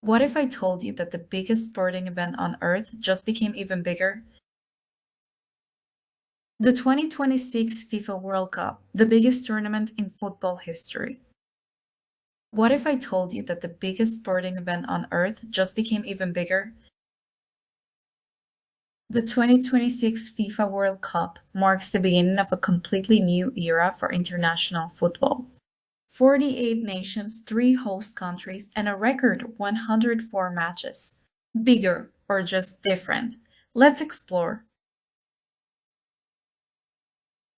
What if I told you that the biggest sporting event on Earth just became even bigger? The 2026 FIFA World Cup, the biggest tournament in football history. What if I told you that the biggest sporting event on Earth just became even bigger? The 2026 FIFA World Cup marks the beginning of a completely new era for international football. 48 nations, 3 host countries, and a record 104 matches. Bigger or just different? Let's explore.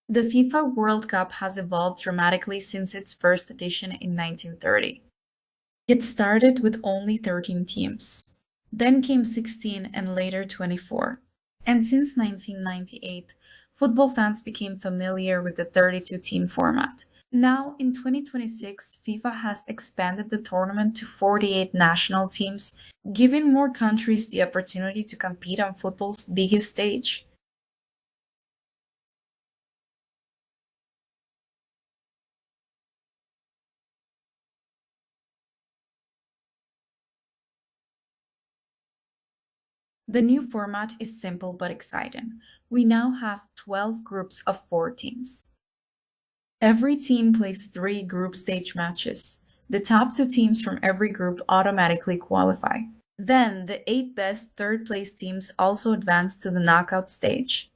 The FIFA World Cup has evolved dramatically since its first edition in 1930. It started with only 13 teams. Then came 16 and later 24. And since 1998, football fans became familiar with the 32-team format. Now, in 2026, FIFA has expanded the tournament to 48 national teams, giving more countries the opportunity to compete on football's biggest stage. The new format is simple but exciting. We now have 12 groups of 4 teams. Every team plays 3 group stage matches. The top 2 teams from every group automatically qualify. Then, the 8 best third place teams also advance to the knockout stage.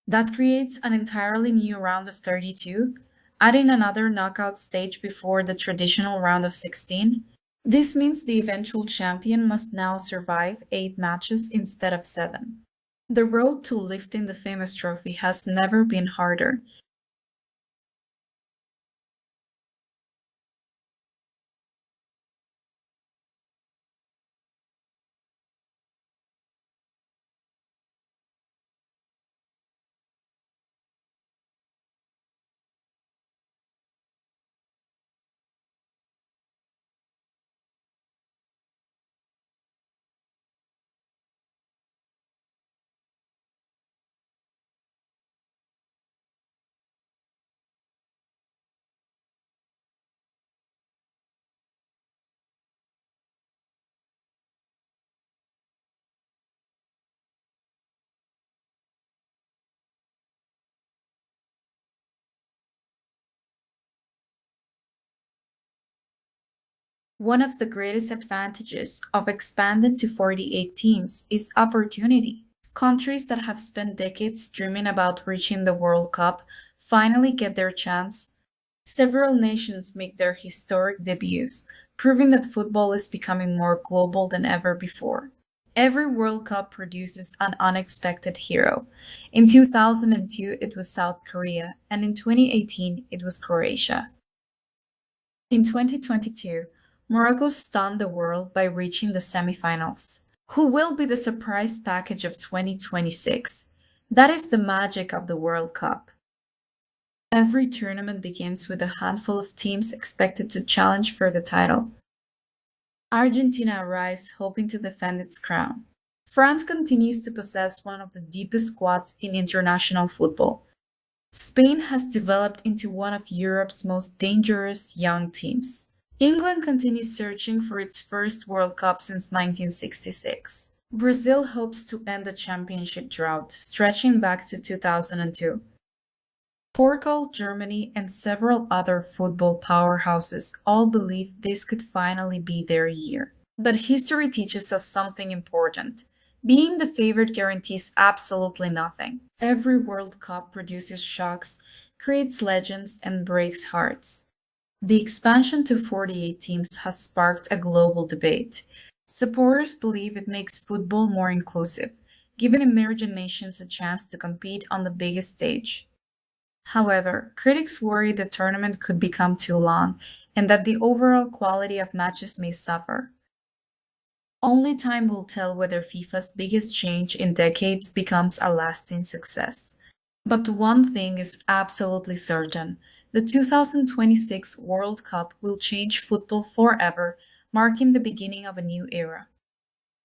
That creates an entirely new round of 32, adding another knockout stage before the traditional round of 16. This means the eventual champion must now survive 8 matches instead of 7. The road to lifting the famous trophy has never been harder. One of the greatest advantages of expanding to 48 teams is opportunity. Countries that have spent decades dreaming about reaching the World Cup finally get their chance. Several nations make their historic debuts, proving that football is becoming more global than ever before. Every World Cup produces an unexpected hero. In 2002, it was South Korea, and in 2018, it was Croatia. In 2022, Morocco stunned the world by reaching the semifinals. Who will be the surprise package of 2026? That is the magic of the World Cup. Every tournament begins with a handful of teams expected to challenge for the title. Argentina arrives hoping to defend its crown. France continues to possess one of the deepest squads in international football. Spain has developed into one of Europe's most dangerous young teams. England continues searching for its first World Cup since 1966. Brazil hopes to end the championship drought, stretching back to 2002. Portugal, Germany, and several other football powerhouses all believe this could finally be their year. But history teaches us something important. Being the favorite guarantees absolutely nothing. Every World Cup produces shocks, creates legends, and breaks hearts. The expansion to 48 teams has sparked a global debate. Supporters believe it makes football more inclusive, giving emerging nations a chance to compete on the biggest stage. However, critics worry the tournament could become too long and that the overall quality of matches may suffer. Only time will tell whether FIFA's biggest change in decades becomes a lasting success. But one thing is absolutely certain: the 2026 World Cup will change football forever, marking the beginning of a new era.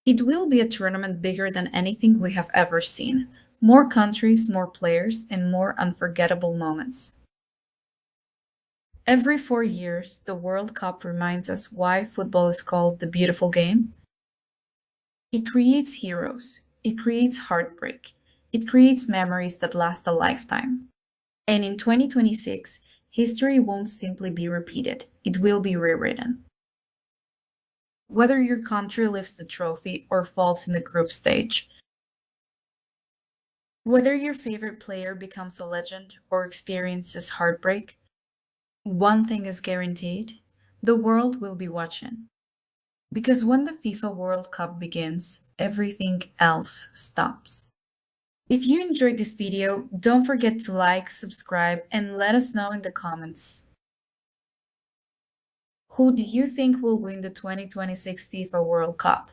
It will be a tournament bigger than anything we have ever seen. More countries, more players, and more unforgettable moments. Every 4 years, the World Cup reminds us why football is called the beautiful game. It creates heroes, it creates heartbreak, it creates memories that last a lifetime. And in 2026, history won't simply be repeated, it will be rewritten. Whether your country lifts the trophy or falls in the group stage, whether your favorite player becomes a legend or experiences heartbreak, one thing is guaranteed: the world will be watching. Because when the FIFA World Cup begins, everything else stops. If you enjoyed this video, don't forget to like, subscribe, and let us know in the comments. Who do you think will win the 2026 FIFA World Cup?